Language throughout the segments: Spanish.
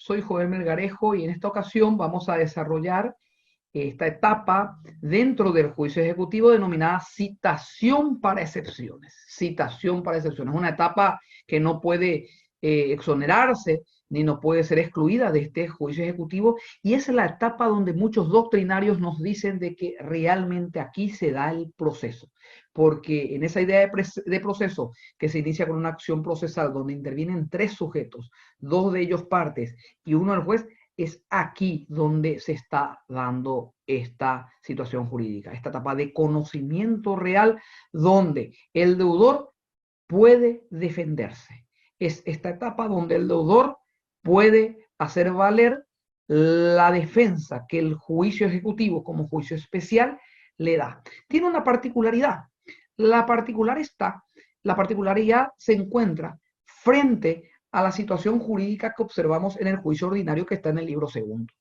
soy Joel Melgarejo y en esta ocasión vamos a desarrollar esta etapa dentro del juicio ejecutivo denominada citación para excepciones. Citación para excepciones, una etapa que no puede exonerarse ni no puede ser excluida de este juicio ejecutivo, y es la etapa donde muchos doctrinarios nos dicen de que realmente aquí se da el proceso, porque en esa idea de proceso que se inicia con una acción procesal donde intervienen tres sujetos, dos de ellos partes y uno el juez, es aquí donde se está dando esta situación jurídica, esta etapa de conocimiento real donde el deudor puede defenderse. Es esta etapa donde el deudor puede hacer valer la defensa que el juicio ejecutivo como juicio especial le da. Tiene una particularidad. La particularidad se encuentra frente a la situación jurídica que observamos en el juicio ordinario que está en el libro segundo.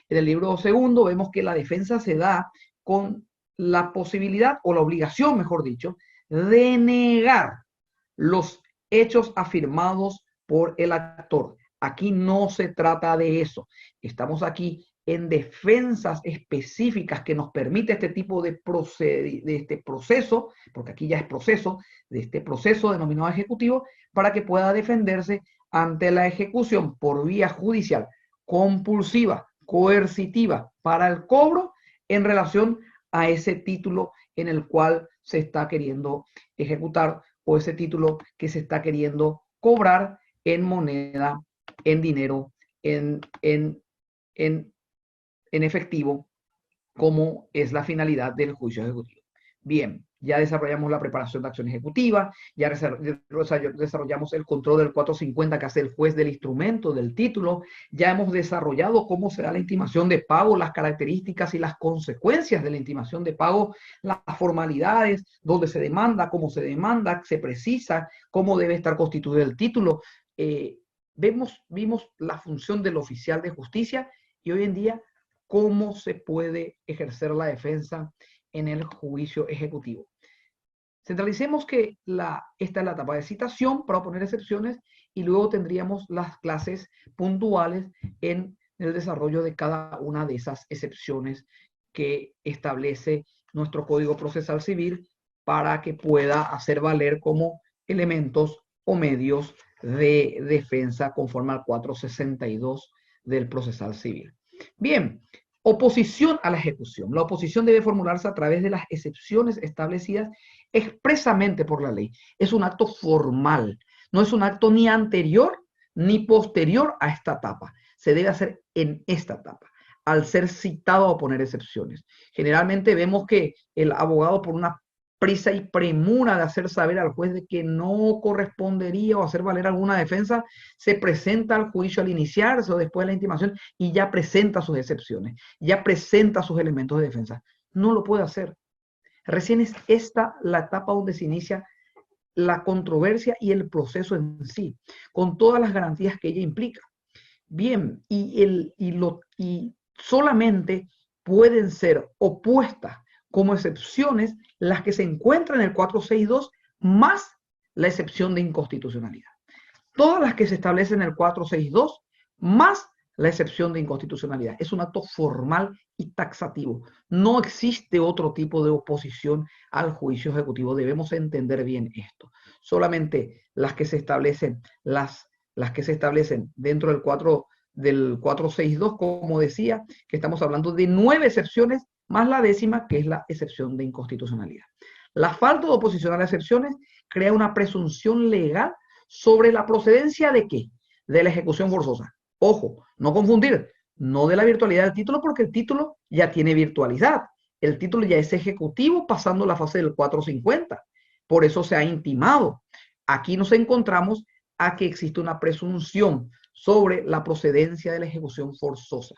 En el libro segundo vemos que la defensa se da con la posibilidad o la obligación, mejor dicho, de negar los hechos afirmados por el actor. Aquí no se trata de eso. Estamos aquí en defensas específicas que nos permite este tipo de este proceso, porque aquí ya es proceso, de este proceso denominado ejecutivo, para que pueda defenderse ante la ejecución por vía judicial compulsiva, coercitiva, para el cobro en relación a ese título en el cual se está queriendo ejecutar o ese título que se está queriendo cobrar en moneda, en dinero, en efectivo, como es la finalidad del juicio ejecutivo. Bien, ya desarrollamos la preparación de acción ejecutiva, ya desarrollamos el control del 450 que hace el juez del instrumento, del título, ya hemos desarrollado cómo será la intimación de pago, las características y las consecuencias de la intimación de pago, las formalidades, dónde se demanda, cómo se demanda, se precisa, cómo debe estar constituido el título. Vimos la función del oficial de justicia y hoy en día cómo se puede ejercer la defensa en el juicio ejecutivo. Centralicemos que esta es la etapa de citación para oponer excepciones y luego tendríamos las clases puntuales en el desarrollo de cada una de esas excepciones que establece nuestro Código Procesal Civil para que pueda hacer valer como elementos o medios de defensa conforme al 462 del Procesal Civil. Bien, oposición a la ejecución. La oposición debe formularse a través de las excepciones establecidas expresamente por la ley. Es un acto formal, no es un acto ni anterior ni posterior a esta etapa. Se debe hacer en esta etapa, al ser citado a poner excepciones. Generalmente vemos que el abogado, por una prisa y premura de hacer saber al juez de que no correspondería o hacer valer alguna defensa, se presenta al juicio al iniciarse o después de la intimación y ya presenta sus excepciones, ya presenta sus elementos de defensa. No lo puede hacer. Recién es esta la etapa donde se inicia la controversia y el proceso en sí, con todas las garantías que ella implica. Bien, y solamente pueden ser opuestas como excepciones las que se encuentran en el 462 más la excepción de inconstitucionalidad. Todas las que se establecen en el 462 más la excepción de inconstitucionalidad. Es un acto formal y taxativo. No existe otro tipo de oposición al juicio ejecutivo. Debemos entender bien esto. Solamente las que se establecen, las que se establecen dentro del 462, como decía, que estamos hablando de 9 excepciones más la décima, que es la excepción de inconstitucionalidad. La falta de oposición a las excepciones crea una presunción legal sobre la procedencia de ¿qué? De la ejecución forzosa. Ojo, no confundir, no de la virtualidad del título, porque el título ya tiene virtualidad. El título ya es ejecutivo pasando la fase del 450. Por eso se ha intimado. Aquí nos encontramos a que existe una presunción sobre la procedencia de la ejecución forzosa.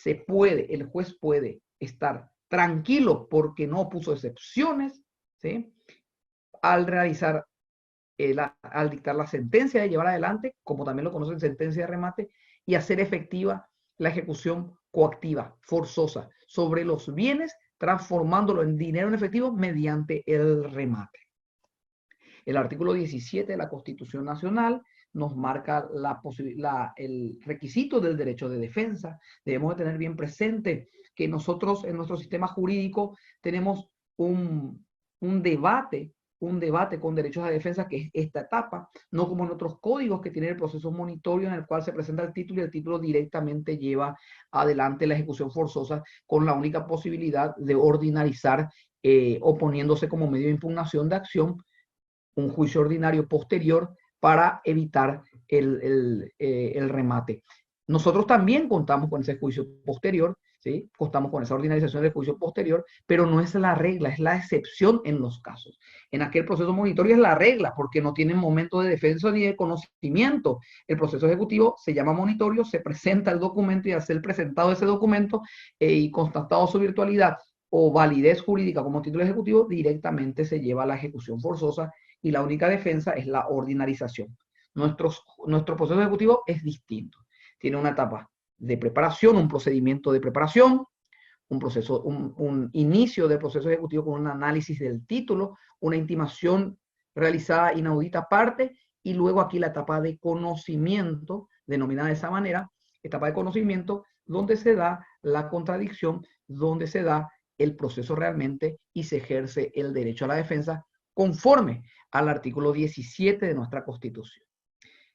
El juez puede estar tranquilo porque no puso excepciones, ¿sí? Al realizar, al dictar la sentencia de llevar adelante, como también lo conocen sentencia de remate, y hacer efectiva la ejecución coactiva, forzosa, sobre los bienes, transformándolo en dinero en efectivo mediante el remate. El artículo 17 de la Constitución Nacional nos marca el requisito del derecho de defensa. Debemos de tener bien presente que nosotros en nuestro sistema jurídico tenemos un debate con derechos de defensa, que es esta etapa, no como en otros códigos que tienen el proceso monitorio en el cual se presenta el título y el título directamente lleva adelante la ejecución forzosa con la única posibilidad de ordinarizar, oponiéndose como medio de impugnación de acción, un juicio ordinario posterior para evitar el remate. Nosotros también contamos con ese juicio posterior, ¿sí? Contamos con esa ordinarización del juicio posterior, pero no es la regla, es la excepción en los casos. En aquel proceso monitorio es la regla, porque no tienen momento de defensa ni de conocimiento. El proceso ejecutivo se llama monitorio, se presenta el documento y al ser presentado ese documento y constatado su virtualidad o validez jurídica como título ejecutivo, directamente se lleva a la ejecución forzosa y la única defensa es la ordinarización. Nuestro proceso ejecutivo es distinto. Tiene una etapa de preparación, un procedimiento de preparación, un inicio del proceso ejecutivo con un análisis del título, una intimación realizada inaudita aparte, y luego aquí la etapa de conocimiento, denominada de esa manera, etapa de conocimiento, donde se da la contradicción, donde se da el proceso realmente y se ejerce el derecho a la defensa conforme al artículo 17 de nuestra Constitución.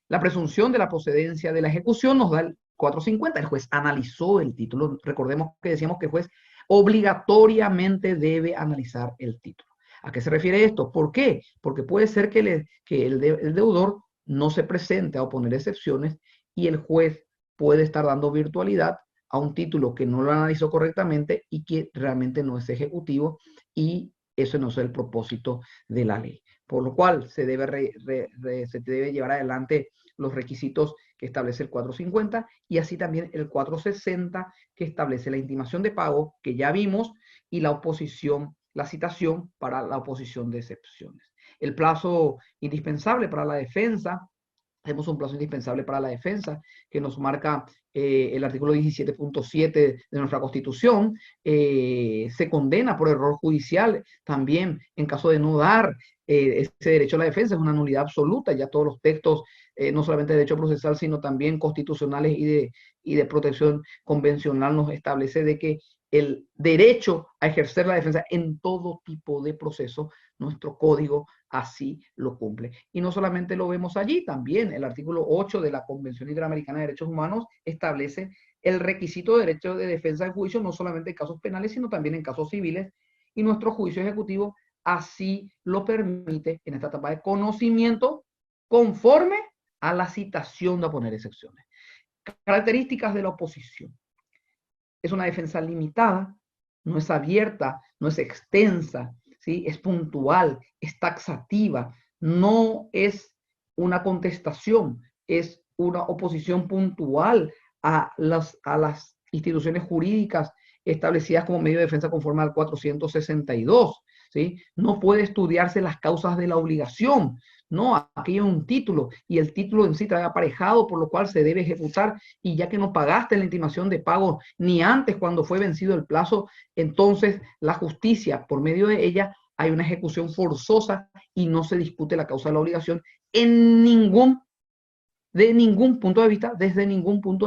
La presunción de la procedencia de la ejecución nos da el 450. El juez analizó el título. Recordemos que decíamos que el juez obligatoriamente debe analizar el título. ¿A qué se refiere esto? ¿Por qué? Porque puede ser que el deudor no se presente a oponer excepciones y el juez puede estar dando virtualidad a un título que no lo analizó correctamente y que realmente no es ejecutivo, y eso no es el propósito de la ley. Por lo cual se debe llevar adelante los requisitos que establece el 450 y así también el 460, que establece la intimación de pago, que ya vimos, y la oposición, la citación para la oposición de excepciones. El plazo indispensable para la defensa. Tenemos un plazo indispensable para la defensa que nos marca el artículo 17.7 de nuestra Constitución. Se condena por error judicial también en caso de no dar ese derecho a la defensa. Es una nulidad absoluta. Ya todos los textos, no solamente de derecho procesal, sino también constitucionales y de protección convencional, nos establece de que el derecho a ejercer la defensa en todo tipo de proceso, nuestro código así lo cumple. Y no solamente lo vemos allí, también el artículo 8 de la Convención Interamericana de Derechos Humanos establece el requisito de derecho de defensa en juicio, no solamente en casos penales, sino también en casos civiles, y nuestro juicio ejecutivo así lo permite en esta etapa de conocimiento conforme a la citación de oponer excepciones. Características de la oposición. Es una defensa limitada, no es abierta, no es extensa, ¿sí? Es puntual, es taxativa, no es una contestación, es una oposición puntual a las instituciones jurídicas establecidas como medio de defensa conforme al 462, ¿sí? No puede estudiarse las causas de la obligación. No, aquí hay un título y el título en sí trae aparejado, por lo cual se debe ejecutar, y ya que no pagaste la intimación de pago ni antes cuando fue vencido el plazo, entonces la justicia, por medio de ella, hay una ejecución forzosa y no se discute la causa de la obligación desde ningún punto de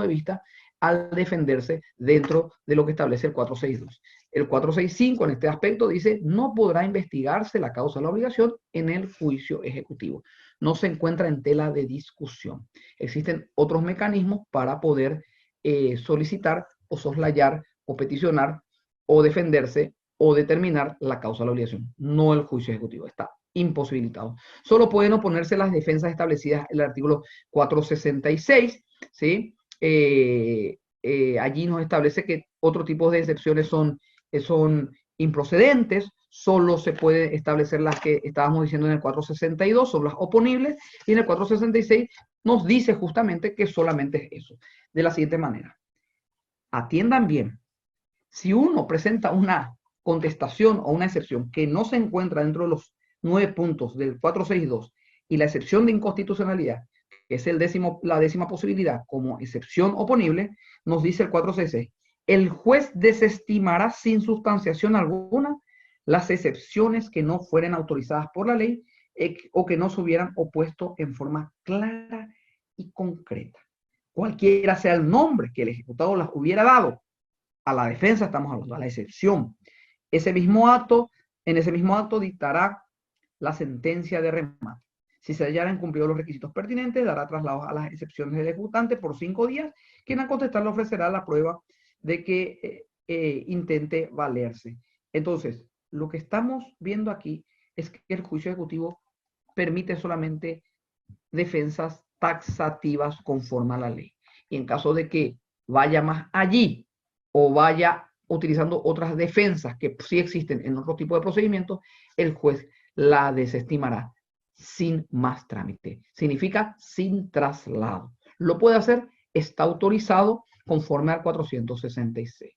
vista, al defenderse dentro de lo que establece el 462. El 465 en este aspecto dice: no podrá investigarse la causa de la obligación en el juicio ejecutivo. No se encuentra en tela de discusión. Existen otros mecanismos para poder solicitar o soslayar o peticionar o defenderse o determinar la causa de la obligación, no el juicio ejecutivo. Está imposibilitado. Solo pueden oponerse las defensas establecidas en el artículo 466, ¿sí? Allí nos establece que otro tipo de excepciones son improcedentes. Solo se puede establecer las que estábamos diciendo en el 462, son las oponibles, y en el 466 nos dice justamente que solamente es eso. De la siguiente manera: atiendan bien, si uno presenta una contestación o una excepción que no se encuentra dentro de los 9 puntos del 462 y la excepción de inconstitucionalidad, que es la décima posibilidad como excepción oponible, nos dice el 466: el juez desestimará sin sustanciación alguna las excepciones que no fueren autorizadas por la ley o que no se hubieran opuesto en forma clara y concreta. Cualquiera sea el nombre que el ejecutado las hubiera dado a la defensa, estamos hablando a la excepción. En ese mismo acto dictará la sentencia de remate. Si se hallaran cumplidos los requisitos pertinentes, dará traslados a las excepciones del ejecutante por 5 días, quien al contestar le ofrecerá la prueba de que intente valerse. Entonces, lo que estamos viendo aquí es que el juicio ejecutivo permite solamente defensas taxativas conforme a la ley. Y en caso de que vaya más allí o vaya utilizando otras defensas que sí existen en otro tipo de procedimientos, el juez la desestimará sin más trámite. Significa sin traslado. Lo puede hacer, está autorizado conforme al 466.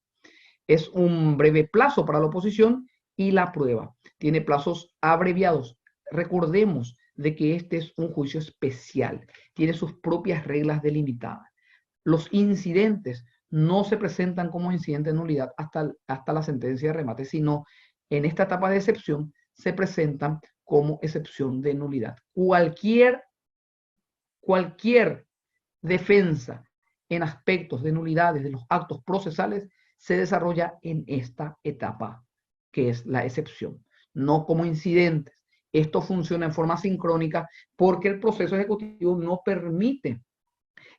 Es un breve plazo para la oposición y la prueba. Tiene plazos abreviados. Recordemos de que este es un juicio especial. Tiene sus propias reglas delimitadas. Los incidentes no se presentan como incidente de nulidad hasta la sentencia de remate, sino en esta etapa de excepción se presentan como excepción de nulidad. Cualquier defensa en aspectos de nulidades de los actos procesales se desarrolla en esta etapa, que es la excepción, no como incidentes. Esto funciona en forma sincrónica porque el proceso ejecutivo no permite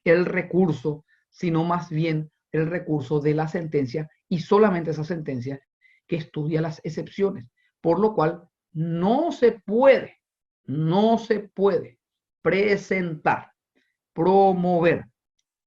el recurso, sino más bien el recurso de la sentencia y solamente esa sentencia que estudia las excepciones, por lo cual no se puede presentar, promover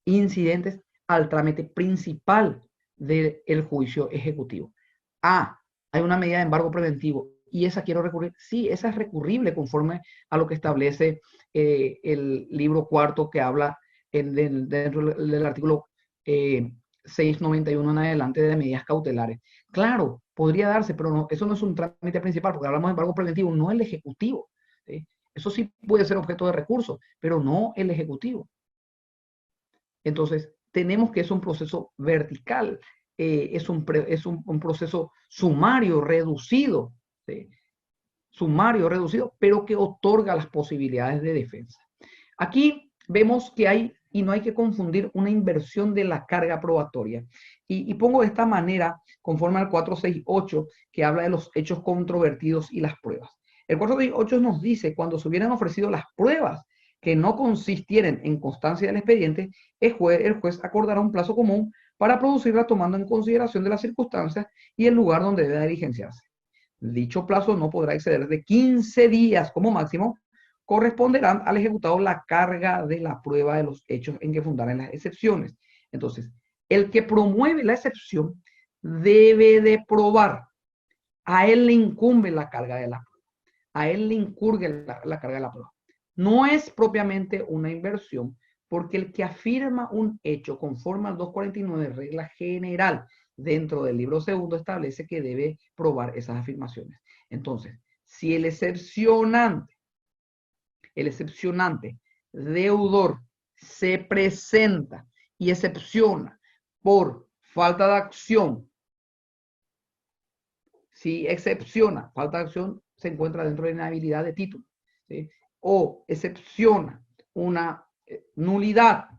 incidentes al trámite principal del juicio ejecutivo. Hay una medida de embargo preventivo y esa quiero recurrir. Sí, esa es recurrible conforme a lo que establece el libro cuarto que habla dentro del artículo 691 en adelante de medidas cautelares. Claro, podría darse, pero no, eso no es un trámite principal, porque hablamos de embargo preventivo, no el ejecutivo. ¿Sí? Eso sí puede ser objeto de recurso, pero no el ejecutivo. Entonces, tenemos que es un proceso vertical, es un proceso sumario reducido, ¿sí? Sumario reducido, pero que otorga las posibilidades de defensa. Aquí vemos que hay, y no hay que confundir, una inversión de la carga probatoria. Y pongo de esta manera, conforme al 468, que habla de los hechos controvertidos y las pruebas. El 468 nos dice, cuando se hubieran ofrecido las pruebas que no consistieren en constancia del expediente, el juez acordará un plazo común para producirla tomando en consideración de las circunstancias y el lugar donde debe diligenciarse. Dicho plazo no podrá exceder de 15 días como máximo. Corresponderán al ejecutado la carga de la prueba de los hechos en que fundaran las excepciones. Entonces, el que promueve la excepción debe de probar. A él le incumbe la carga de la prueba. A él le incurge la carga de la prueba. No es propiamente una inversión, porque el que afirma un hecho conforme al 249, regla general, dentro del libro segundo, establece que debe probar esas afirmaciones. Entonces, si el excepcionante deudor se presenta y excepciona por falta de acción, si excepciona falta de acción, se encuentra dentro de inhabilidad de título, ¿sí? O excepciona una nulidad,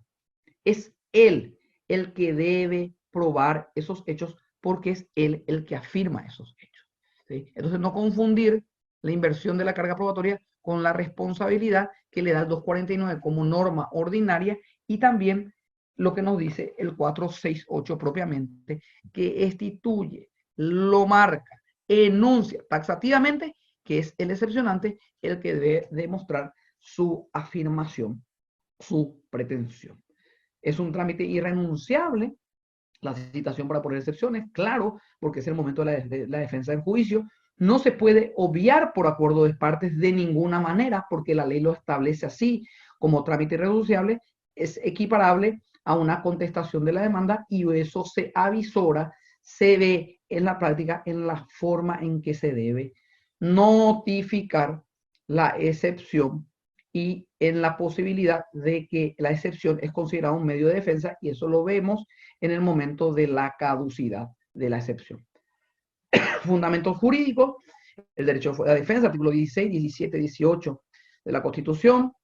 es él el que debe probar esos hechos porque es él el que afirma esos hechos, ¿sí? Entonces, no confundir la inversión de la carga probatoria con la responsabilidad que le da el 249 como norma ordinaria y también lo que nos dice el 468 propiamente, que instituye, lo marca, enuncia taxativamente que es el excepcionante el que debe demostrar su afirmación, su pretensión. Es un trámite irrenunciable la citación para poner excepciones, claro, porque es el momento de la defensa en juicio. No se puede obviar por acuerdo de partes de ninguna manera, porque la ley lo establece así, como trámite irrenunciable, es equiparable a una contestación de la demanda y eso se avisora, se ve en la práctica en la forma en que se debe notificar la excepción y en la posibilidad de que la excepción es considerada un medio de defensa y eso lo vemos en el momento de la caducidad de la excepción. Fundamentos jurídicos, el derecho a la defensa, artículo 16, 17, 18 de la Constitución,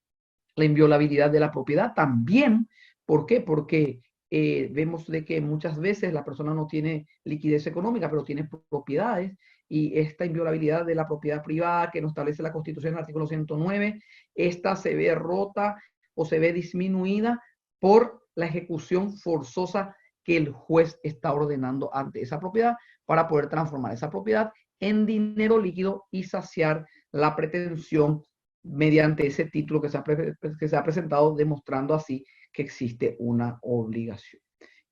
La inviolabilidad de la propiedad también. ¿Por qué? Porque vemos de que muchas veces la persona no tiene liquidez económica, pero tiene propiedades, y esta inviolabilidad de la propiedad privada que nos establece la Constitución en el artículo 109, esta se ve rota o se ve disminuida por la ejecución forzosa que el juez está ordenando ante esa propiedad para poder transformar esa propiedad en dinero líquido y saciar la pretensión mediante ese título que se ha presentado, demostrando así que existe una obligación.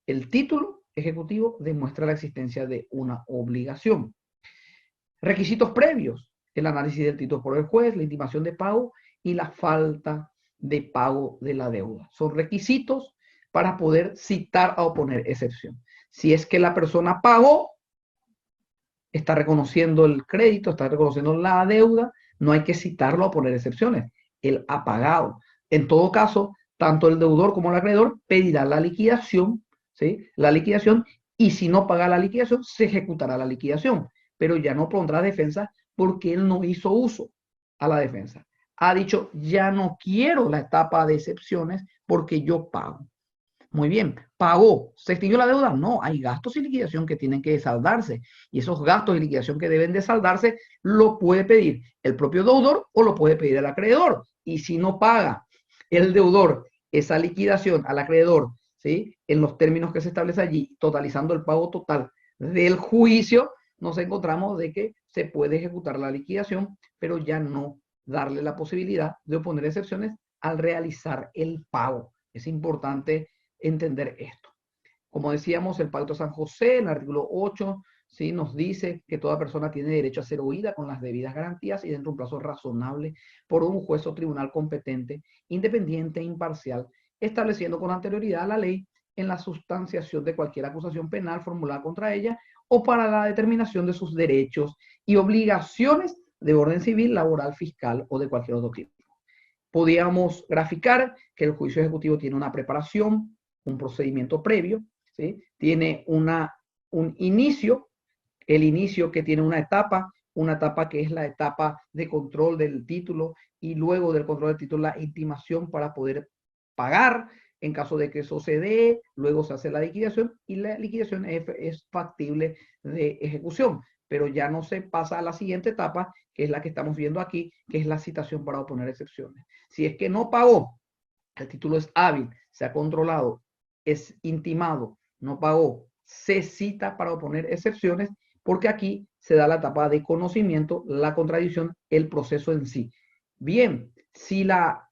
El título ejecutivo demuestra la existencia de una obligación. Requisitos previos: el análisis del título por el juez, la intimación de pago y la falta de pago de la deuda. Son requisitos para poder citar a oponer excepción. Si es que la persona pagó, está reconociendo el crédito, está reconociendo la deuda, no hay que citarlo a poner excepciones. Él ha pagado. En todo caso, tanto el deudor como el acreedor pedirá la liquidación, ¿sí? La liquidación, y si no paga la liquidación, se ejecutará la liquidación, pero ya no pondrá defensa porque él no hizo uso a la defensa. Ha dicho, ya no quiero la etapa de excepciones porque yo pago. Muy bien, ¿pagó? ¿Se extinguió la deuda? No, hay gastos y liquidación que tienen que saldarse. Y esos gastos y liquidación que deben de saldarse lo puede pedir el propio deudor o lo puede pedir el acreedor. Y si no paga el deudor esa liquidación al acreedor, ¿sí?, en los términos que se establece allí, totalizando el pago total del juicio, nos encontramos de que se puede ejecutar la liquidación, pero ya no darle la posibilidad de oponer excepciones al realizar el pago. Es importante entender esto. Como decíamos, el Pacto de San José, en el artículo 8, ¿sí?, nos dice que toda persona tiene derecho a ser oída con las debidas garantías y dentro de un plazo razonable por un juez o tribunal competente, independiente e imparcial, estableciendo con anterioridad a la ley en la sustanciación de cualquier acusación penal formulada contra ella o para la determinación de sus derechos y obligaciones de orden civil, laboral, fiscal o de cualquier otro tipo. Podíamos graficar que el juicio ejecutivo tiene una preparación, un procedimiento previo, ¿sí? Tiene un inicio, el inicio que tiene una etapa que es la etapa de control del título, y luego del control del título la intimación para poder pagar. En caso de que eso se dé, luego se hace la liquidación y la liquidación es factible de ejecución, pero ya no se pasa a la siguiente etapa, que es la que estamos viendo aquí, que es la citación para oponer excepciones. Si es que no pagó, el título es hábil, se ha controlado, es intimado, no pagó, se cita para oponer excepciones, porque aquí se da la etapa de conocimiento, la contradicción, el proceso en sí. Bien, si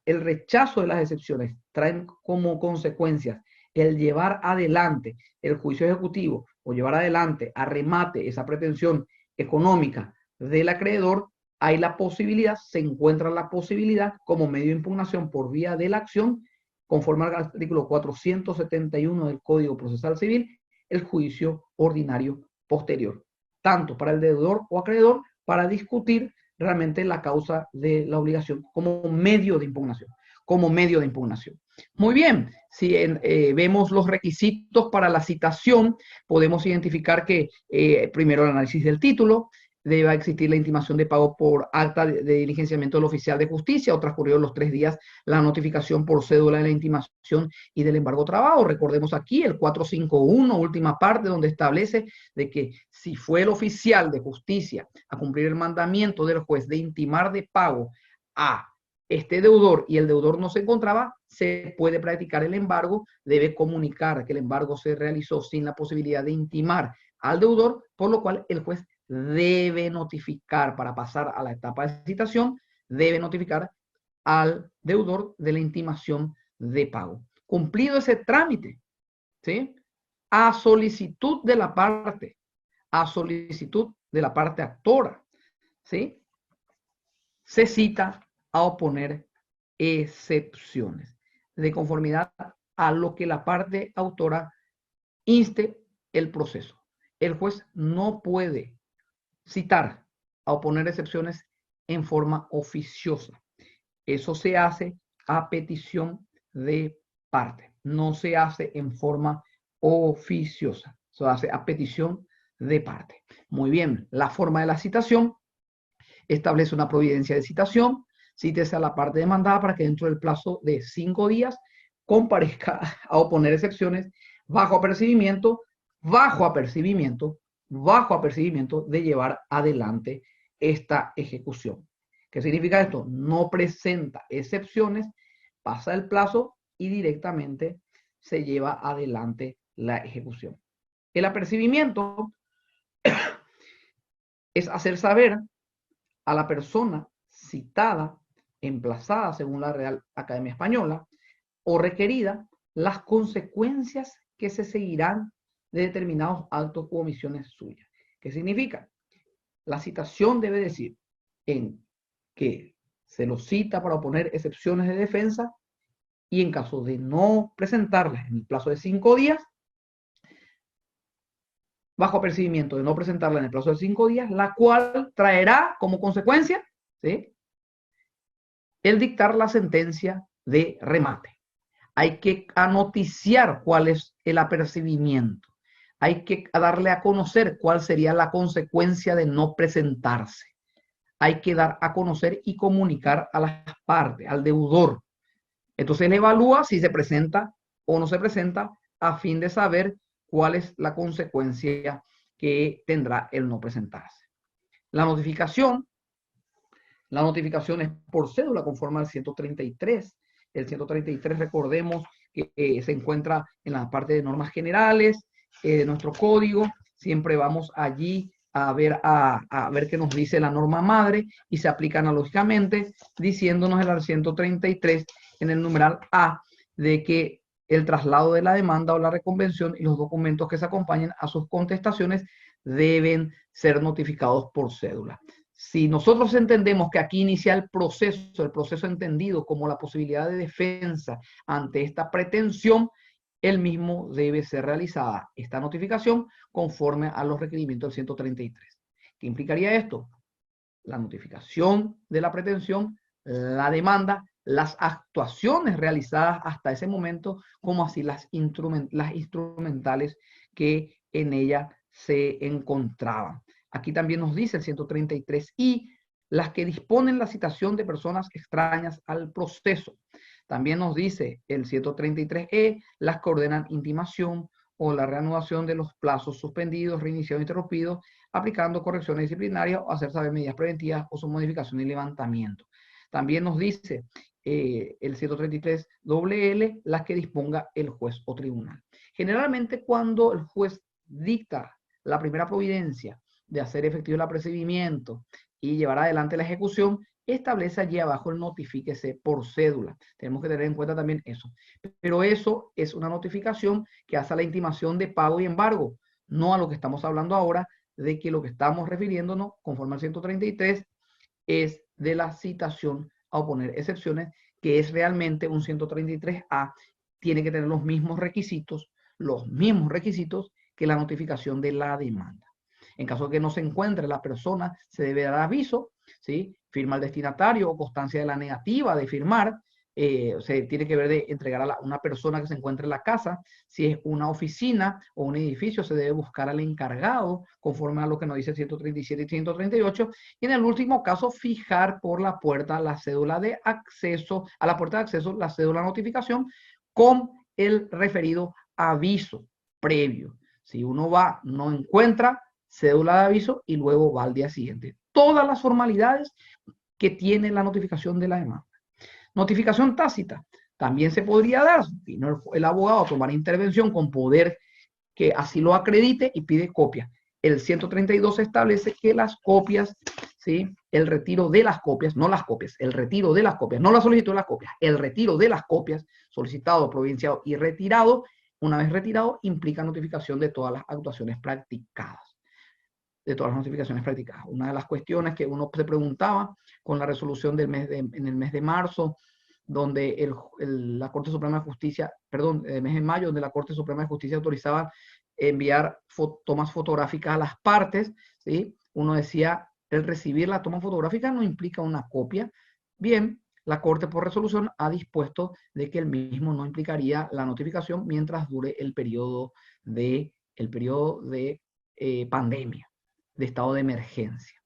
el rechazo de las excepciones traen como consecuencias el llevar adelante el juicio ejecutivo o llevar adelante a remate esa pretensión económica del acreedor, hay la posibilidad, se encuentra la posibilidad como medio de impugnación por vía de la acción, conforme al artículo 471 del Código Procesal Civil, el juicio ordinario posterior, tanto para el deudor o acreedor, para discutir realmente la causa de la obligación como medio de impugnación. Muy bien, si vemos los requisitos para la citación, podemos identificar que primero el análisis del título, debe existir la intimación de pago por acta de diligenciamiento del oficial de justicia, o transcurridos los 3 días, la notificación por cédula de la intimación y del embargo trabajo. Recordemos aquí el 451, última parte, donde establece de que si fue el oficial de justicia a cumplir el mandamiento del juez de intimar de pago a este deudor y el deudor no se encontraba, se puede practicar el embargo, debe comunicar que el embargo se realizó sin la posibilidad de intimar al deudor, por lo cual el juez debe notificar, para pasar a la etapa de citación, debe notificar al deudor de la intimación de pago. Cumplido ese trámite, ¿sí?, a solicitud de la parte actora, ¿sí?, se cita a oponer excepciones de conformidad a lo que la parte autora inste el proceso. El juez no puede citar a oponer excepciones en forma oficiosa. Eso se hace a petición de parte, no se hace en forma oficiosa, se hace a petición de parte. Muy bien, la forma de la citación establece una providencia de citación, cítese a la parte demandada para que dentro del plazo de 5 días comparezca a oponer excepciones bajo apercibimiento, de llevar adelante esta ejecución. ¿Qué significa esto? No presenta excepciones, pasa el plazo y directamente se lleva adelante la ejecución. El apercibimiento es hacer saber a la persona citada, emplazada según la Real Academia Española, o requerida, las consecuencias que se seguirán de determinados actos u omisiones suyas. ¿Qué significa? La citación debe decir en que se lo cita para oponer excepciones de defensa y en caso de no presentarlas en el plazo de 5 días, bajo apercibimiento de no presentarla en el plazo de 5 días, la cual traerá como consecuencia, ¿sí?, el dictar la sentencia de remate. Hay que anoticiar cuál es el apercibimiento. Hay que darle a conocer cuál sería la consecuencia de no presentarse. Hay que dar a conocer y comunicar a las partes, al deudor. Entonces él evalúa si se presenta o no se presenta a fin de saber cuál es la consecuencia que tendrá el no presentarse. La notificación es por cédula conforme al 133. El 133, recordemos que se encuentra en la parte de normas generales de nuestro código. Siempre vamos allí a ver qué nos dice la norma madre y se aplica analógicamente, diciéndonos el 133 en el numeral A de que el traslado de la demanda o la reconvención y los documentos que se acompañen a sus contestaciones deben ser notificados por cédula. Si nosotros entendemos que aquí inicia el proceso entendido como la posibilidad de defensa ante esta pretensión, el mismo debe ser realizada esta notificación conforme a los requerimientos del 133. ¿Qué implicaría esto? La notificación de la pretensión, la demanda, las actuaciones realizadas hasta ese momento, como así las instrumentales que en ella se encontraban. Aquí también nos dice el 133i, las que disponen la citación de personas extrañas al proceso. También nos dice el 133e, las que ordenan intimación o la reanudación de los plazos suspendidos, reiniciados, interrumpidos, aplicando correcciones disciplinarias o hacer saber medidas preventivas o su modificación y levantamiento. También nos dice el 133 las que disponga el juez o tribunal. Generalmente cuando el juez dicta la primera providencia de hacer efectivo el apercibimiento y llevar adelante la ejecución, establece allí abajo el notifíquese por cédula. Tenemos que tener en cuenta también eso. Pero eso es una notificación que hace a la intimación de pago y embargo, no a lo que estamos hablando ahora, de que lo que estamos refiriéndonos, conforme al 133, es de la citación a oponer excepciones, que es realmente un 133A, tiene que tener los mismos requisitos que la notificación de la demanda. En caso de que no se encuentre la persona, se debe dar aviso, ¿sí?, firma al destinatario o constancia de la negativa de firmar. Se tiene que ver de entregar a una persona que se encuentre en la casa. Si es una oficina o un edificio, se debe buscar al encargado, conforme a lo que nos dice 137 y 138. Y en el último caso, fijar por la puerta la cédula de acceso, a la puerta de acceso, la cédula de notificación con el referido aviso previo. Si uno va, no encuentra cédula de aviso y luego va al día siguiente. Todas las formalidades que tiene la notificación de la demanda. Notificación tácita. También se podría dar, vino el abogado a tomar intervención con poder que así lo acredite y pide copia. El 132 establece que las copias, ¿sí?, el retiro de las copias, no las copias, el retiro de las copias, no la solicitud de las copias, el retiro de las copias, solicitado, provinciado y retirado, una vez retirado, implica notificación de todas las actuaciones practicadas. Todas las notificaciones practicadas. Una de las cuestiones que uno se preguntaba con la resolución en el mes de marzo, donde la Corte Suprema de Justicia, perdón, el mes de mayo, donde la Corte Suprema de Justicia autorizaba enviar tomas fotográficas a las partes, ¿sí? Uno decía, el recibir la toma fotográfica no implica una copia. Bien, la Corte por resolución ha dispuesto de que el mismo no implicaría la notificación mientras dure el periodo de pandemia, de estado de emergencia.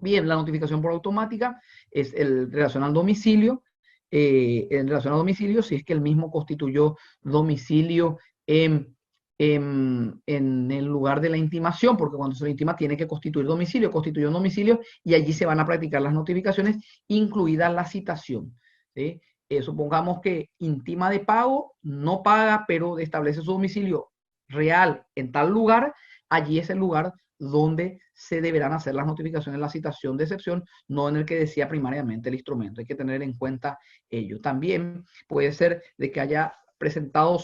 Bien, la notificación por automática es el relación al domicilio. En relación al domicilio, si es que el mismo constituyó domicilio en el lugar de la intimación, porque cuando se le intima tiene que constituir domicilio, constituyó un domicilio y allí se van a practicar las notificaciones, incluida la citación. ¿Sí? Supongamos que intima de pago, no paga, pero establece su domicilio real en tal lugar, allí es el lugar donde se deberán hacer las notificaciones en la citación de excepción, no en el que decía primariamente el instrumento. Hay que tener en cuenta ello. También puede ser de que haya presentado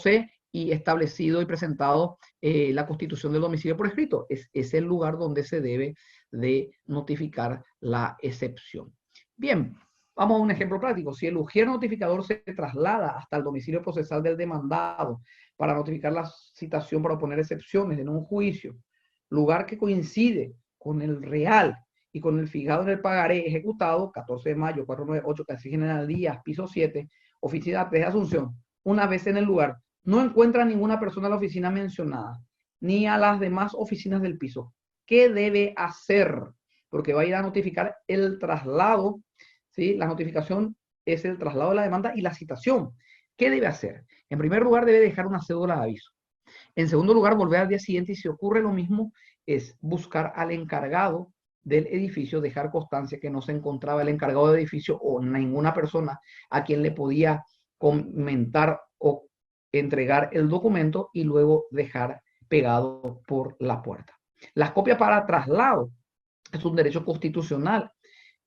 y establecido y presentado la constitución del domicilio por escrito. Es el lugar donde se debe de notificar la excepción. Bien, vamos a un ejemplo práctico. Si el ujier notificador se traslada hasta el domicilio procesal del demandado para notificar la citación para oponer excepciones en un juicio, lugar que coincide con el real y con el fijado en el pagaré ejecutado, 14 de mayo, 498, Casi General Díaz, piso 7, oficina de Asunción, una vez en el lugar, no encuentra ninguna persona en la oficina mencionada, ni a las demás oficinas del piso. ¿Qué debe hacer? Porque va a ir a notificar el traslado, ¿sí? La notificación es el traslado de la demanda y la citación. ¿Qué debe hacer? En primer lugar, debe dejar una cédula de aviso. En segundo lugar, volver al día siguiente y si ocurre lo mismo, es buscar al encargado del edificio, dejar constancia que no se encontraba el encargado del edificio o ninguna persona a quien le podía comentar o entregar el documento y luego dejar pegado por la puerta. Las copias para traslado es un derecho constitucional.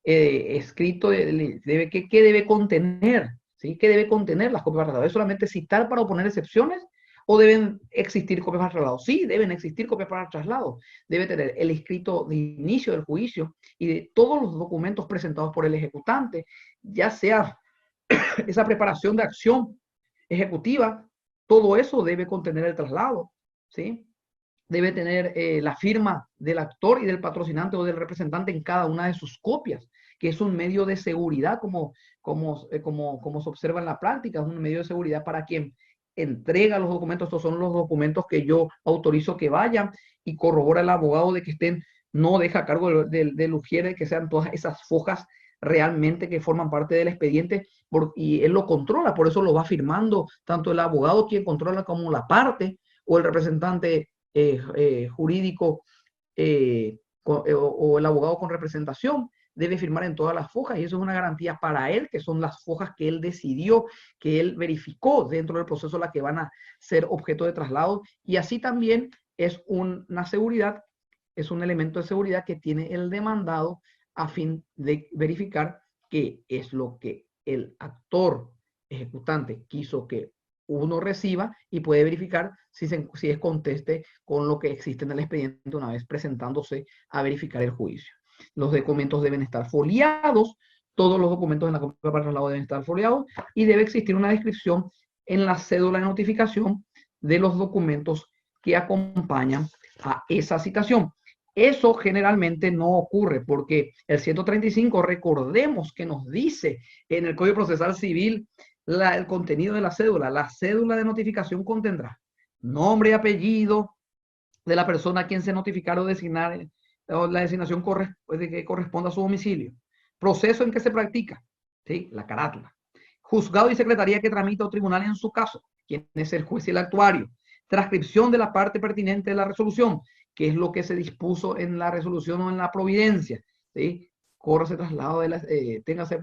Escrito, ¿qué debe contener? ¿Sí? ¿Qué debe contener las copias para traslado? ¿Es solamente citar para oponer excepciones? ¿O deben existir copias para traslado? Sí, deben existir copias para traslado. Debe tener el escrito de inicio del juicio y de todos los documentos presentados por el ejecutante, ya sea esa preparación de acción ejecutiva, todo eso debe contener el traslado, ¿sí? Debe tener la firma del actor y del patrocinante o del representante en cada una de sus copias, que es un medio de seguridad, como se observa en la práctica, es un medio de seguridad para quien entrega los documentos. Estos son los documentos que yo autorizo que vayan, y corrobora el abogado de que estén, no deja a cargo del ujier que sean todas esas fojas realmente que forman parte del expediente, y él lo controla, por eso lo va firmando tanto el abogado, quien controla, como la parte o el representante jurídico o el abogado con representación debe firmar en todas las fojas, y eso es una garantía para él, que son las fojas que él decidió, que él verificó dentro del proceso, las que van a ser objeto de traslado, y así también es una seguridad, es un elemento de seguridad que tiene el demandado a fin de verificar qué es lo que el actor ejecutante quiso que uno reciba, y puede verificar si es conteste con lo que existe en el expediente una vez presentándose a verificar el juicio. Los documentos deben estar foliados, todos los documentos en la copia para traslado deben estar foliados, y debe existir una descripción en la cédula de notificación de los documentos que acompañan a esa citación. Eso generalmente no ocurre porque el 135, recordemos que nos dice en el Código Procesal Civil el contenido de la cédula. La cédula de notificación contendrá nombre y apellido de la persona a quien se notificará o designar, o la designación que corresponda a su domicilio, proceso en que se practica, ¿sí? La carátula, juzgado y secretaría que tramita o tribunal en su caso, quien es el juez y el actuario, transcripción de la parte pertinente de la resolución, que es lo que se dispuso en la resolución o en la providencia, ¿sí? Córrase traslado de la, téngase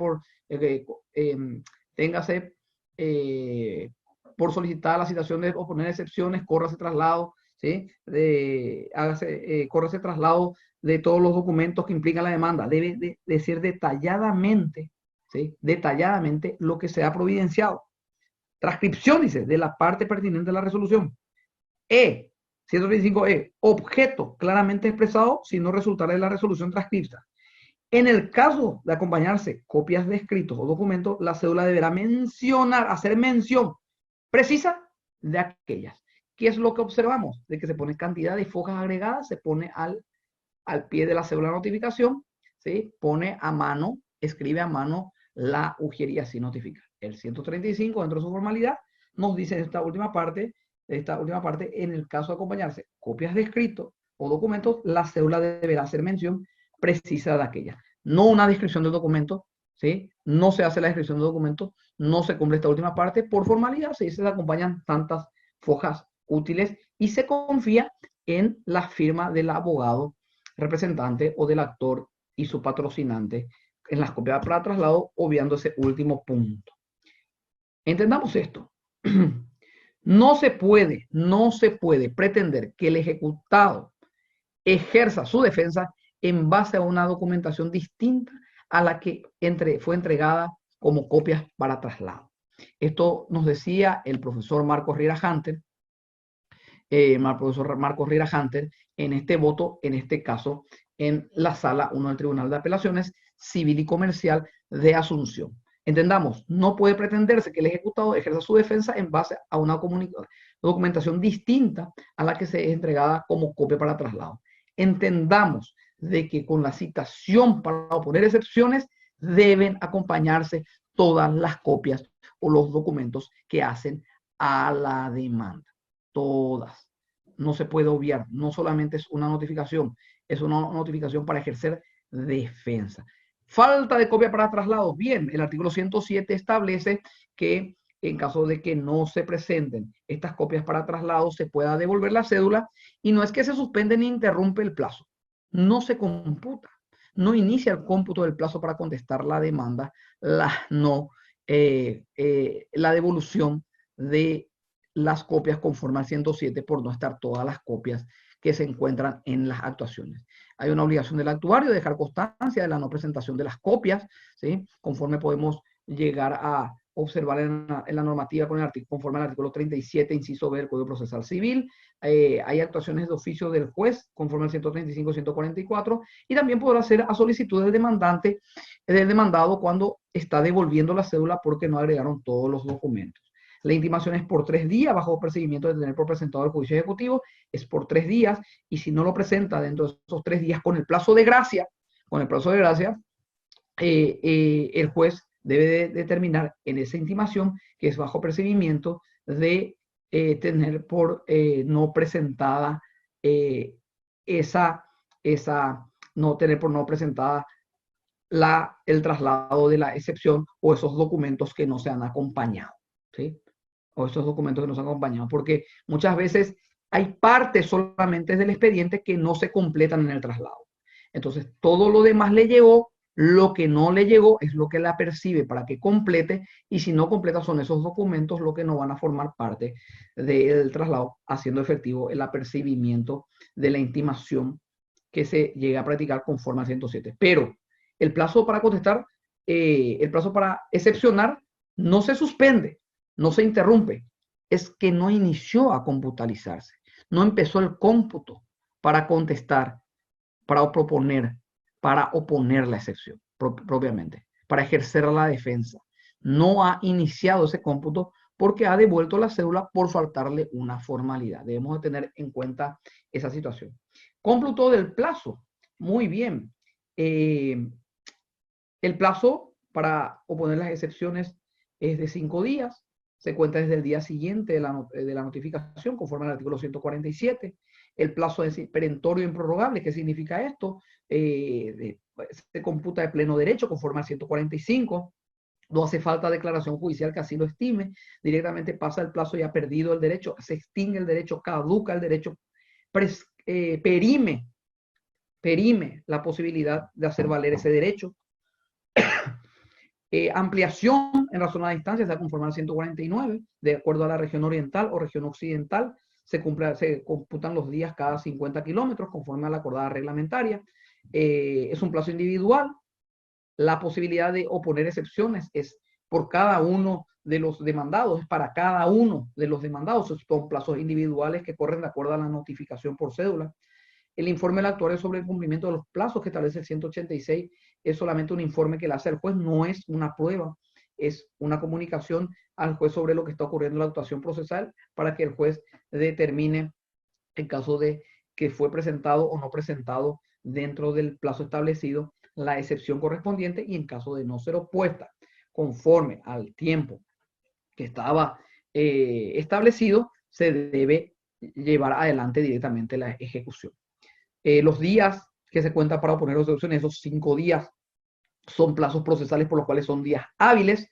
por solicitar la citación de oponer excepciones, córrase traslado, ¿sí? Córrase traslado de todos los documentos que implican la demanda. Debe de decir detalladamente, ¿sí? Detalladamente lo que se ha providenciado. Transcripción, dice, de la parte pertinente de la resolución. 135E, objeto claramente expresado si no resultara de la resolución transcripta. En el caso de acompañarse copias de escritos o documentos, la cédula deberá mencionar, hacer mención precisa de aquellas. ¿Qué es lo que observamos? De que se pone cantidad de fojas agregadas, se pone al pie de la cédula de notificación, ¿sí? Pone a mano, escribe a mano la ujería sin notificar. El 135, dentro de su formalidad, nos dice esta última parte, en el caso de acompañarse copias de escritos o documentos, la cédula deberá hacer mención precisa de aquella. No una descripción del documento, ¿sí? No se hace la descripción del documento, no se cumple esta última parte por formalidad, se acompañan tantas fojas útiles y se confía en la firma del abogado representante o del actor y su patrocinante en las copias para traslado, obviando ese último punto. Entendamos esto. No se puede pretender que el ejecutado ejerza su defensa en base a una documentación distinta a la que fue entregada como copias para traslado. Esto nos decía el profesor Marcos Riera Hunter, profesor Marcos Riera Hunter, en este voto, en este caso, en la Sala 1 del Tribunal de Apelaciones Civil y Comercial de Asunción. Entendamos, no puede pretenderse que el ejecutado ejerza su defensa en base a una documentación distinta a la que se es entregada como copia para traslado. Entendamos de que con la citación para oponer excepciones deben acompañarse todas las copias o los documentos que hacen a la demanda. Todas. No se puede obviar. No solamente es una notificación, es una notificación para ejercer defensa. Falta de copia para traslados. Bien, el artículo 107 establece que en caso de que no se presenten estas copias para traslados, se pueda devolver la cédula y no es que se suspende ni interrumpe el plazo. No se computa. No inicia el cómputo del plazo para contestar la demanda, la devolución de las copias conforme al 107 por no estar todas las copias que se encuentran en las actuaciones. Hay una obligación del actuario de dejar constancia de la no presentación de las copias, ¿sí? Conforme podemos llegar a observar en la normativa conforme al artículo 37, inciso B del Código Procesal Civil. Hay actuaciones de oficio del juez, conforme al 135 y 144, y también podrá hacer a solicitud del demandante, del demandado, cuando está devolviendo la cédula porque no agregaron todos los documentos. La intimación es por 3 días, bajo perseguimiento de tener por presentado el juicio ejecutivo, es por 3 días, y si no lo presenta dentro de esos 3 días con el plazo de gracia, el juez debe determinar en esa intimación que es bajo percibimiento de tener por no presentada no tener por no presentada el traslado de la excepción o esos documentos que no se han acompañado, ¿sí? O esos documentos que nos han acompañado, porque muchas veces hay partes solamente del expediente que no se completan en el traslado. Entonces, todo lo demás le llegó, lo que no le llegó es lo que la percibe para que complete, y si no completa son esos documentos lo que no van a formar parte del traslado, haciendo efectivo el apercibimiento de la intimación que se llega a practicar conforme al 107. Pero el plazo para contestar, el plazo para excepcionar no se suspende, no se interrumpe, es que no inició a computalizarse, no empezó el cómputo para contestar, para proponer, para oponer la excepción propiamente, para ejercer la defensa. No ha iniciado ese cómputo porque ha devuelto la cédula por faltarle una formalidad. Debemos de tener en cuenta esa situación. Cómputo del plazo. Muy bien. El plazo para oponer las excepciones es de 5 días. Se cuenta desde el día siguiente de la notificación, conforme al artículo 147. El plazo es perentorio e improrrogable. ¿Qué significa esto? Se computa de pleno derecho, conforme al 145. No hace falta declaración judicial que así lo estime. Directamente pasa el plazo y ha perdido el derecho. Se extingue el derecho, caduca el derecho, perime la posibilidad de hacer valer ese derecho. Ampliación en razonada instancia, se conforme al 149, de acuerdo a la región oriental o región occidental, se computan los días cada 50 kilómetros, conforme a la acordada reglamentaria. Es un plazo individual. La posibilidad de oponer excepciones es por cada uno de los demandados, es para cada uno de los demandados. Son plazos individuales que corren de acuerdo a la notificación por cédula. El informe del actuario sobre el cumplimiento de los plazos que establece el 186 es solamente un informe que le hace al juez, no es una prueba, es una comunicación al juez sobre lo que está ocurriendo en la actuación procesal para que el juez determine en caso de que fue presentado o no presentado dentro del plazo establecido la excepción correspondiente, y en caso de no ser opuesta conforme al tiempo que estaba establecido, se debe llevar adelante directamente la ejecución. Los días que se cuenta para oponer excepciones. Esos 5 días son plazos procesales por los cuales son días hábiles.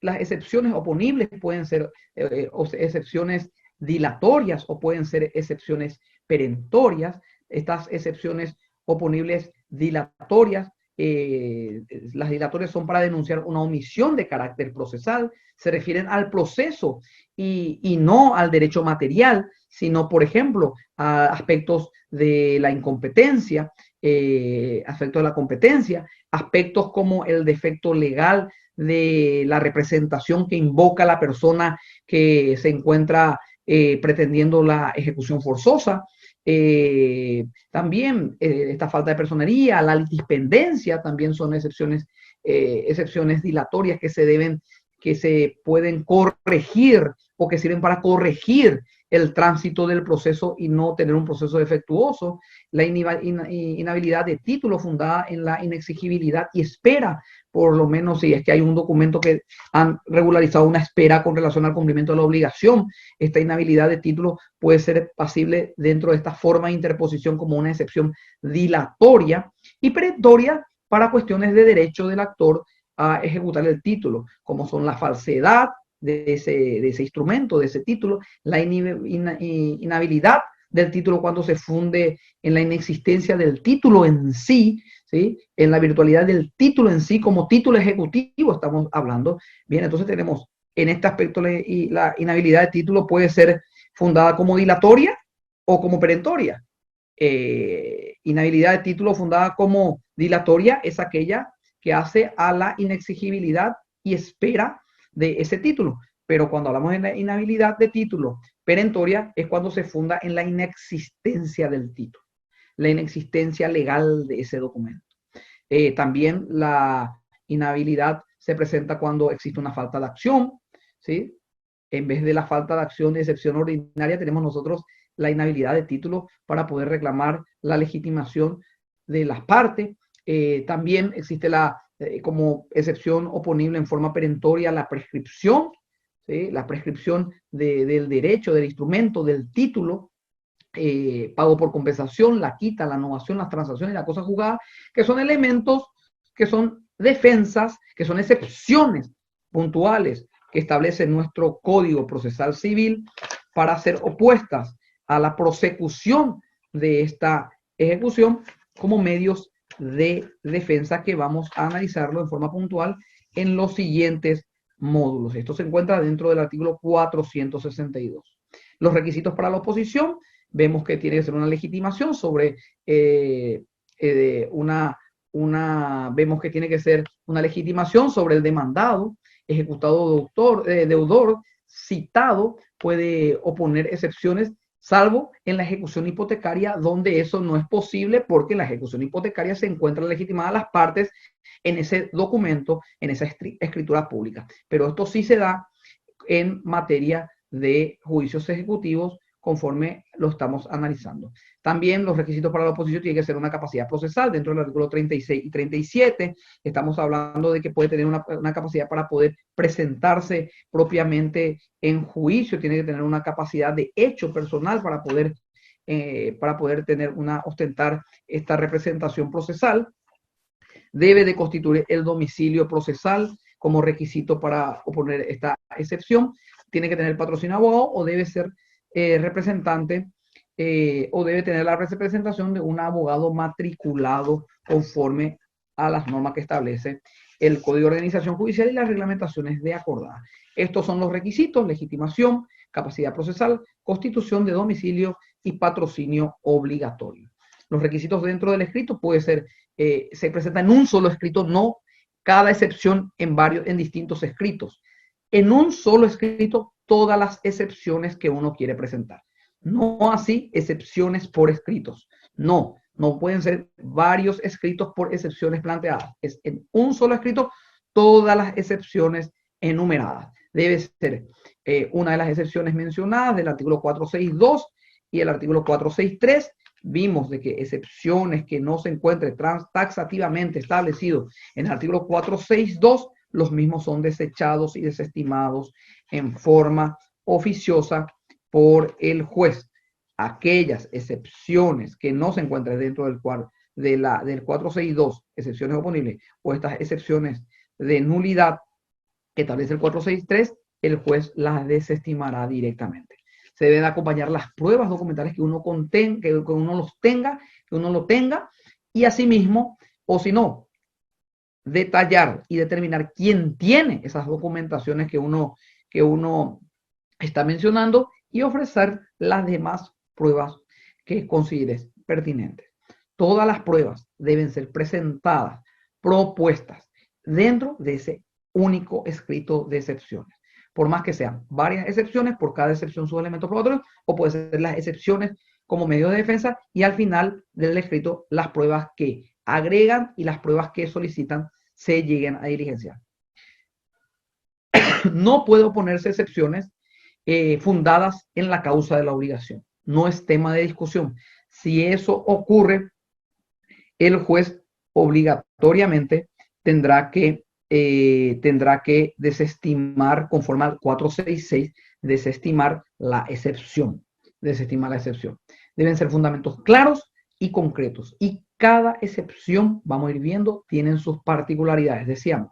Las excepciones oponibles pueden ser excepciones dilatorias o pueden ser excepciones perentorias. Estas excepciones oponibles dilatorias, las dilatorias son para denunciar una omisión de carácter procesal, se refieren al proceso y no al derecho material, sino, por ejemplo, a aspectos de la incompetencia, aspectos de la competencia, aspectos como el defecto legal de la representación que invoca la persona que se encuentra pretendiendo la ejecución forzosa. También esta falta de personería, la litispendencia, también son excepciones dilatorias que se pueden corregir o que sirven para corregir el tránsito del proceso y no tener un proceso defectuoso. La inhabilidad de título fundada en la inexigibilidad y espera, por lo menos si es que hay un documento que han regularizado una espera con relación al cumplimiento de la obligación. Esta inhabilidad de título puede ser pasible dentro de esta forma de interposición como una excepción dilatoria y perentoria para cuestiones de derecho del actor a ejecutar el título, como son la falsedad de ese instrumento, de ese título, la inhabilidad del título cuando se funde en la inexistencia del título en sí, ¿sí? En la virtualidad del título en sí como título ejecutivo estamos hablando. Bien, entonces tenemos en este aspecto la inhabilidad de título puede ser fundada como dilatoria o como perentoria. Inhabilidad de título fundada como dilatoria es aquella que hace a la inexigibilidad y espera de ese título. Pero cuando hablamos de la inhabilidad de título perentoria es cuando se funda en la inexistencia del título, la inexistencia legal de ese documento. También la inhabilidad se presenta cuando existe una falta de acción, ¿sí? En vez de la falta de acción de excepción ordinaria, tenemos nosotros la inhabilidad de título para poder reclamar la legitimación de las partes. También existe como excepción oponible en forma perentoria la prescripción, ¿sí? La prescripción del derecho, del instrumento, del título, pago por compensación, la quita, la innovación, las transacciones y la cosa juzgada, que son elementos, que son defensas, que son excepciones puntuales que establece nuestro Código Procesal Civil para ser opuestas a la prosecución de esta ejecución como medios de defensa que vamos a analizarlo en forma puntual en los siguientes módulos. Esto se encuentra dentro del artículo 462. Los requisitos para la oposición, vemos que tiene que ser una legitimación sobre vemos que tiene que ser una legitimación sobre el demandado, ejecutado deudor, citado, puede oponer excepciones, salvo en la ejecución hipotecaria, donde eso no es posible porque en la ejecución hipotecaria se encuentran legitimadas las partes en ese documento, en esa escritura pública. Pero esto sí se da en materia de juicios ejecutivos conforme lo estamos analizando. También los requisitos para la oposición tienen que ser una capacidad procesal. Dentro del artículo 36 y 37 estamos hablando de que puede tener una capacidad para poder presentarse propiamente en juicio, tiene que tener una capacidad de hecho personal para poder ostentar esta representación procesal. Debe de constituir el domicilio procesal como requisito para oponer esta excepción. Tiene que tener patrocinio abogado o debe ser representante o debe tener la representación de un abogado matriculado conforme a las normas que establece el Código de Organización Judicial y las reglamentaciones de acordada. Estos son los requisitos: legitimación, capacidad procesal, constitución de domicilio y patrocinio obligatorio. Los requisitos dentro del escrito puede ser, se presenta en un solo escrito, no cada excepción en distintos escritos. En un solo escrito todas las excepciones que uno quiere presentar. No así excepciones por escritos. No pueden ser varios escritos por excepciones planteadas. Es en un solo escrito todas las excepciones enumeradas. Debe ser una de las excepciones mencionadas del artículo 462 y el artículo 463. Vimos de que excepciones que no se encuentren taxativamente establecidos en el artículo 462, los mismos son desechados y desestimados en forma oficiosa por el juez. Aquellas excepciones que no se encuentren dentro del 462, excepciones oponibles, o estas excepciones de nulidad que establece el 463, el juez las desestimará directamente. Se deben acompañar las pruebas documentales que uno lo tenga, y asimismo, o si no, detallar y determinar quién tiene esas documentaciones que uno está mencionando y ofrecer las demás pruebas que consideres pertinentes. Todas las pruebas deben ser presentadas, propuestas dentro de ese único escrito de excepciones. Por más que sean varias excepciones, por cada excepción sus elementos probatorios, o puede ser las excepciones como medio de defensa y al final del escrito las pruebas que agregan y las pruebas que solicitan se lleguen a diligenciar. No puede oponerse excepciones fundadas en la causa de la obligación. No es tema de discusión. Si eso ocurre, el juez obligatoriamente tendrá que desestimar, conforme al 466, desestimar la excepción. Deben ser fundamentos claros y concretos. Y cada excepción, vamos a ir viendo, tienen sus particularidades. Decíamos,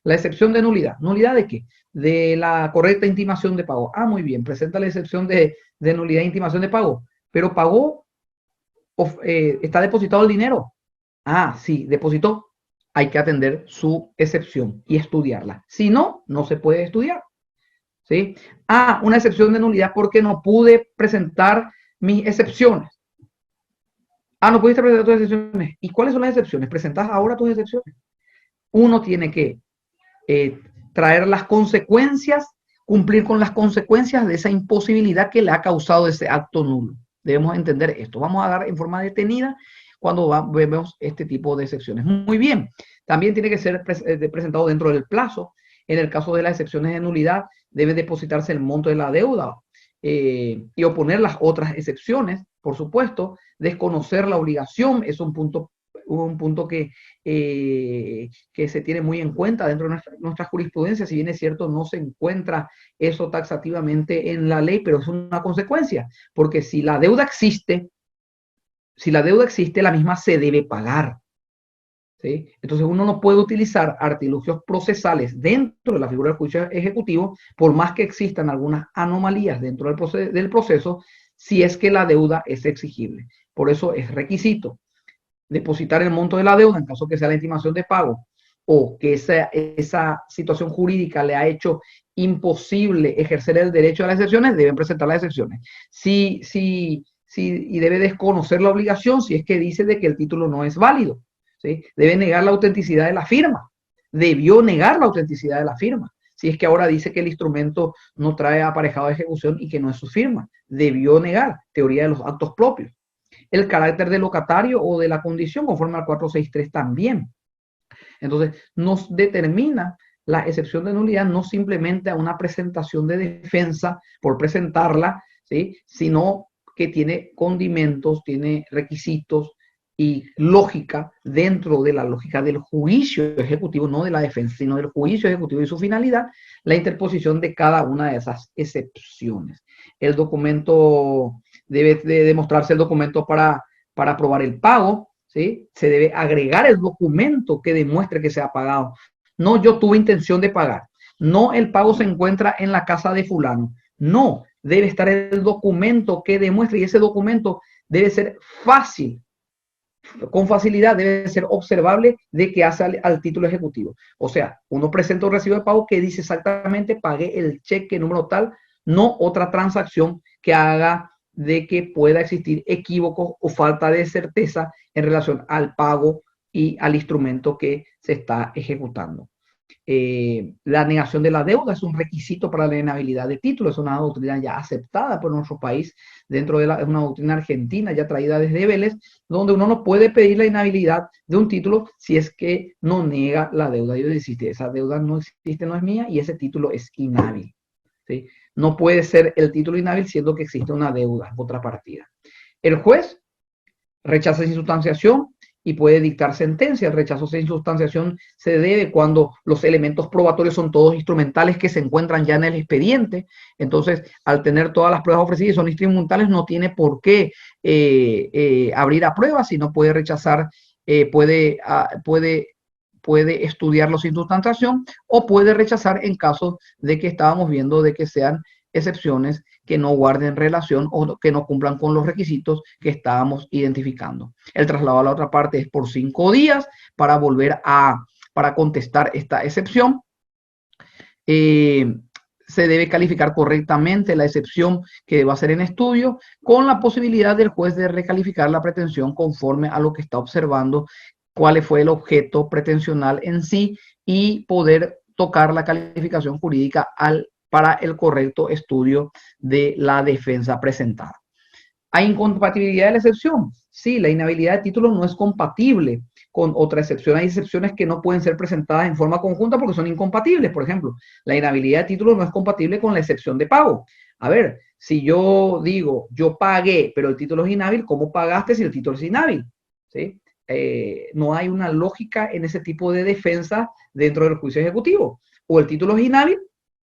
la excepción de nulidad. ¿Nulidad de qué? De la correcta intimación de pago. Ah, muy bien, presenta la excepción de nulidad e intimación de pago. Pero pagó, está depositado el dinero. Ah, sí, depositó. Hay que atender su excepción y estudiarla. Si no, no se puede estudiar. ¿Sí? Ah, una excepción de nulidad porque no pude presentar mis excepciones. Ah, no pudiste presentar tus excepciones. ¿Y cuáles son las excepciones? ¿Presentás ahora tus excepciones? Uno tiene que traer las consecuencias, cumplir con las consecuencias de esa imposibilidad que le ha causado ese acto nulo. Debemos entender esto. Vamos a dar en forma detenida cuando vemos este tipo de excepciones. Muy bien. También tiene que ser presentado dentro del plazo. En el caso de las excepciones de nulidad, debe depositarse el monto de la deuda y oponer las otras excepciones, por supuesto. Desconocer la obligación es un punto que se tiene muy en cuenta dentro de nuestra jurisprudencia. Si bien es cierto, no se encuentra eso taxativamente en la ley, pero es una consecuencia, porque si la deuda existe, la misma se debe pagar. ¿Sí? Entonces uno no puede utilizar artilugios procesales dentro de la figura del juicio ejecutivo, por más que existan algunas anomalías dentro del proceso, si es que la deuda es exigible. Por eso es requisito depositar el monto de la deuda en caso que sea la intimación de pago o que esa situación jurídica le ha hecho imposible ejercer el derecho a las excepciones, deben presentar las excepciones. Y debe desconocer la obligación si es que dice de que el título no es válido. ¿Sí? Debe negar la autenticidad de la firma. Debió negar la autenticidad de la firma. Si es que ahora dice que el instrumento no trae aparejado de ejecución y que no es su firma, debió negar, teoría de los actos propios. El carácter del locatario o de la condición conforme al 463 también. Entonces, nos determina la excepción de nulidad no simplemente a una presentación de defensa por presentarla, ¿sí? Sino que tiene condimentos, tiene requisitos y lógica dentro de la lógica del juicio ejecutivo, no de la defensa, sino del juicio ejecutivo y su finalidad, la interposición de cada una de esas excepciones. El documento debe de demostrarse el documento para aprobar el pago, ¿sí? Se debe agregar el documento que demuestre que se ha pagado. No, yo tuve intención de pagar. No, el pago se encuentra en la casa de fulano. No, debe estar el documento que demuestre, y ese documento debe ser fácil, con facilidad, debe ser observable de que hace al título ejecutivo. O sea, uno presenta un recibo de pago que dice exactamente pagué el cheque número tal, no otra transacción que haga de que pueda existir equívocos o falta de certeza en relación al pago y al instrumento que se está ejecutando. La negación de la deuda es un requisito para la inhabilidad de título, es una doctrina ya aceptada por nuestro país, dentro de una doctrina argentina ya traída desde Vélez, donde uno no puede pedir la inhabilidad de un título si es que no niega la deuda. Yo decía, esa deuda no existe, no es mía, y ese título es inhábil. ¿Sí? No puede ser el título inhábil siendo que existe una deuda contrapartida. El juez rechaza sin sustanciación y puede dictar sentencia. El rechazo sin sustanciación se debe cuando los elementos probatorios son todos instrumentales que se encuentran ya en el expediente. Entonces, al tener todas las pruebas ofrecidas y son instrumentales, no tiene por qué abrir a prueba, sino puede rechazar, puede estudiarlo sin sustanciación o puede rechazar en caso de que estábamos viendo de que sean excepciones que no guarden relación o que no cumplan con los requisitos que estábamos identificando. El traslado a la otra parte es por 5 días para para contestar esta excepción. Se debe calificar correctamente la excepción que va a ser en estudio, con la posibilidad del juez de recalificar la pretensión conforme a lo que está observando, cuál fue el objeto pretensional en sí y poder tocar la calificación jurídica para el correcto estudio de la defensa presentada. ¿Hay incompatibilidad de la excepción? Sí, la inhabilidad de título no es compatible con otra excepción. Hay excepciones que no pueden ser presentadas en forma conjunta porque son incompatibles. Por ejemplo, la inhabilidad de título no es compatible con la excepción de pago. A ver, si yo digo, yo pagué, pero el título es inhábil, ¿cómo pagaste si el título es inhábil? ¿Sí? No hay una lógica en ese tipo de defensa dentro del juicio ejecutivo. O el título es inhábil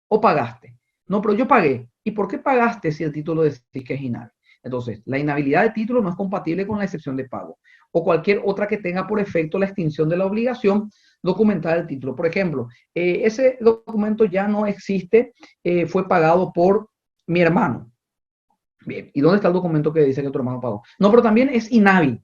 o pagaste. No, pero yo pagué. ¿Y por qué pagaste si el título decís que es inhábil? Entonces, la inhabilidad de título no es compatible con la excepción de pago o cualquier otra que tenga por efecto la extinción de la obligación documentada del título. Por ejemplo, ese documento ya no existe, fue pagado por mi hermano. Bien, ¿y dónde está el documento que dice que tu hermano pagó? No, pero también es inhábil.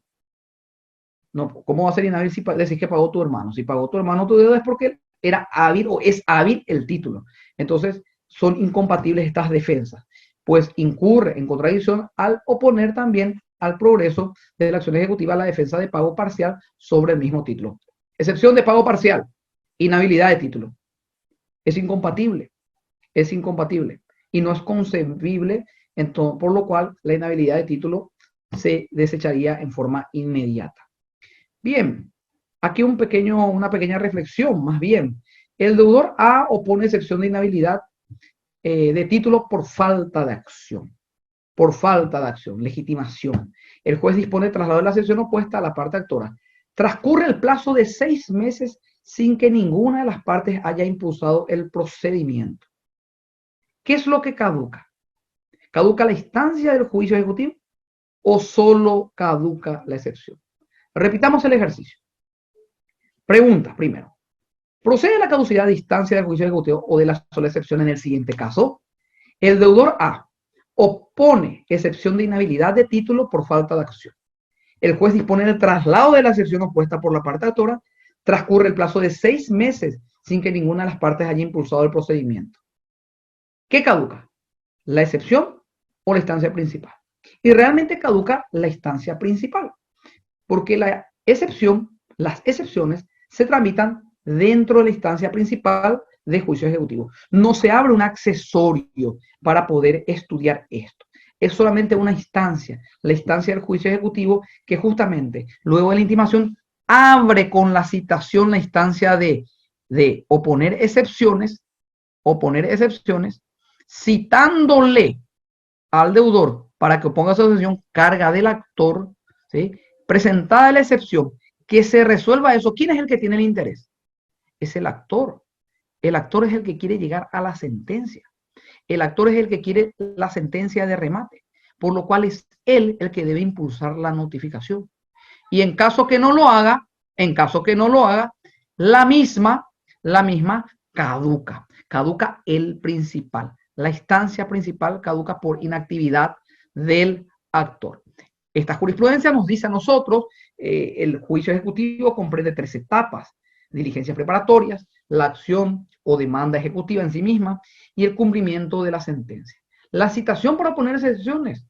No, ¿cómo va a ser inhábil si decís que pagó tu hermano? Si pagó tu hermano tu deuda es porque era hábil o es hábil el título. Entonces, son incompatibles estas defensas, pues incurre en contradicción al oponer también al progreso de la acción ejecutiva la defensa de pago parcial sobre el mismo título. Excepción de pago parcial, inhabilidad de título. Es incompatible y no es concebible, entonces, por lo cual la inhabilidad de título se desecharía en forma inmediata. Bien, aquí una pequeña reflexión, más bien. El deudor A opone excepción de inhabilidad de título por falta de acción. Por falta de acción, legitimación. El juez dispone de traslado de la excepción opuesta a la parte actora. Transcurre el plazo de 6 meses sin que ninguna de las partes haya impulsado el procedimiento. ¿Qué es lo que caduca? ¿Caduca la instancia del juicio ejecutivo o solo caduca la excepción? Repitamos el ejercicio. Pregunta primero. ¿Procede la caducidad de instancia del juicio ejecutivo o de la sola excepción en el siguiente caso? El deudor A opone excepción de inhabilidad de título por falta de acción. El juez dispone del traslado de la excepción opuesta por la parte autora. Transcurre el plazo de 6 meses sin que ninguna de las partes haya impulsado el procedimiento. ¿Qué caduca? ¿La excepción o la instancia principal? Y realmente caduca la instancia principal, porque las excepciones se tramitan dentro de la instancia principal de juicio ejecutivo. No se abre un accesorio para poder estudiar esto. Es solamente una instancia, la instancia del juicio ejecutivo, que justamente luego de la intimación abre con la citación la instancia de oponer excepciones, citándole al deudor para que oponga su excepción, carga del actor, ¿sí? Presentada la excepción, que se resuelva eso. ¿Quién es el que tiene el interés? Es el actor. El actor es el que quiere llegar a la sentencia. El actor es el que quiere la sentencia de remate, por lo cual es él el que debe impulsar la notificación. Y en caso que no lo haga, la misma caduca. Caduca el principal. La instancia principal caduca por inactividad del actor. Esta jurisprudencia nos dice a nosotros, el juicio ejecutivo comprende 3 etapas: diligencias preparatorias, la acción o demanda ejecutiva en sí misma y el cumplimiento de la sentencia. La citación para oponer excepciones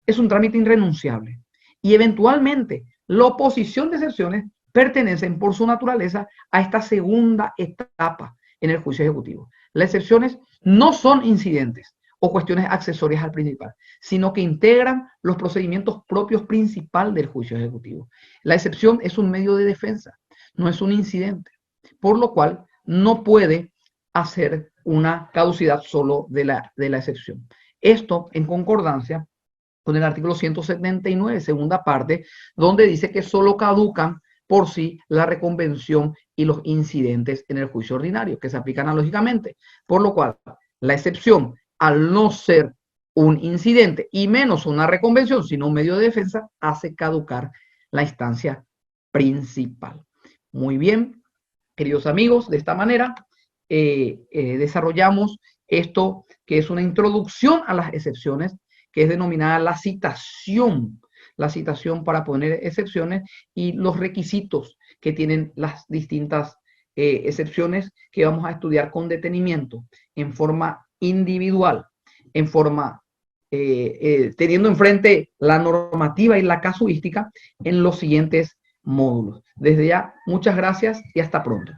es un trámite irrenunciable y eventualmente la oposición de excepciones pertenecen por su naturaleza a esta segunda etapa en el juicio ejecutivo. Las excepciones no son incidentes o cuestiones accesorias al principal, sino que integran los procedimientos propios principal del juicio ejecutivo. La excepción es un medio de defensa, no es un incidente, por lo cual no puede hacer una caducidad solo de la excepción. Esto en concordancia con el artículo 179, segunda parte, donde dice que solo caducan por sí la reconvención y los incidentes en el juicio ordinario, que se aplican analógicamente. Por lo cual, la excepción, al no ser un incidente y menos una reconvención, sino un medio de defensa, hace caducar la instancia principal. Muy bien, queridos amigos, de esta manera desarrollamos esto que es una introducción a las excepciones, que es denominada la citación para poner excepciones y los requisitos que tienen las distintas excepciones que vamos a estudiar con detenimiento, en forma individual, en forma teniendo enfrente la normativa y la casuística en los siguientes módulos. Desde ya, muchas gracias y hasta pronto.